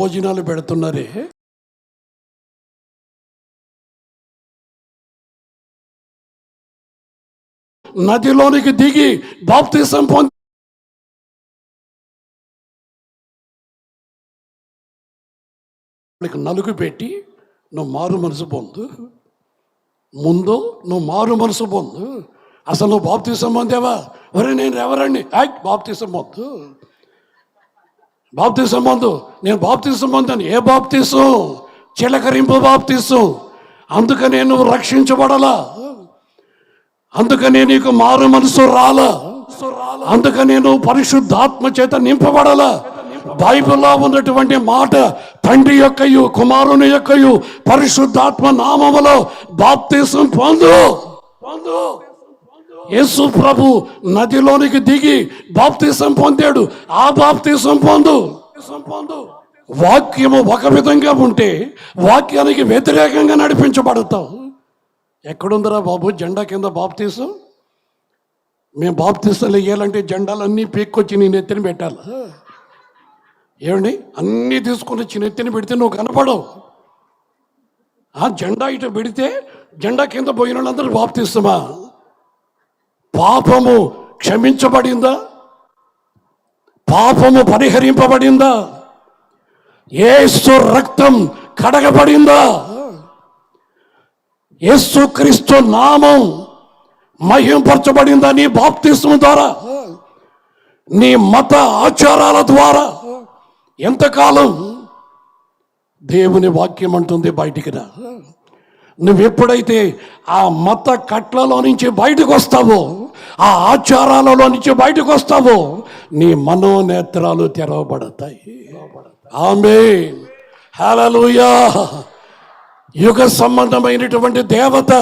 భోజనాలు పెడుతున్నారే, నదిలోనికి దిగి బాప్తిసం పొంది నలుగు పెట్టి నువ్వు మారు మనసు పొందు, ముందు నువ్వు మారు మనసు పొందు. అసలు నువ్వు బాప్తిసం పొందేవా? ఒరే నేను ఎవరండి? బాప్తిసం పొందు, బాప్తిసం పొందు. నేను బాప్తిసం పొందాను. ఏ బాప్తిసం? చిలకరింపు బాప్తిసం. అందుకనే నువ్వు రక్షించబడలా, అందుకనే నీకు మారు మనసు రాలా, అందుకనే నువ్వు పరిశుద్ధాత్మ చేత నింపబడలా. బైబిల్లో ఉన్నటువంటి మాట తండ్రి యొక్కయు కుమారుని యొక్కయు పరిశుద్ధాత్మ నామములో బాప్తిసం పొందు. యేసు ప్రభు నదిలోనికి దిగి బాప్తిసం పొందాడు. ఆ బాప్తిసం పొందు. వాక్యము ఒక విధంగా ఉంటే వాక్యానికి వ్యతిరేకంగా నడిపించబడతావు. ఎక్కడుందరా బాబు జెండా కింద బాప్తిసం? మేము బాప్తిసాలు వేయాలంటే జెండాలన్నీ పీక్కొచ్చి నీ నెత్తిని పెట్టాలి. ఏమండి, అన్నీ తీసుకుని వచ్చి నెత్తిని పెడితే నువ్వు కనపడవు. ఆ జెండా ఇటు పెడితే జెండా కింద పోయిన వాళ్ళందరూ బాప్తిస్తమా? పాపము క్షమించబడిందా? పాపము పరిహరింపబడిందా? యేసు రక్తం కడగబడిందా? యేసు క్రీస్తు నామం మహింపరచబడిందా నీ బాప్తిస్మం ద్వారా? నీ మత ఆచారాల ద్వారా? ఎంతకాలం? దేవుని వాక్యం అంటుంది బయటికి రా. నువ్వెప్పుడైతే ఆ మత కట్లలో నుంచి బయటకు వస్తావో, ఆ ఆచారాలలో నుంచి బయటకు వస్తావో, నీ మనోనేత్రాలు తెరవబడతాయి. ఆమేన్, హల్లెలూయా. యుగ సంబంధమైనటువంటి దేవత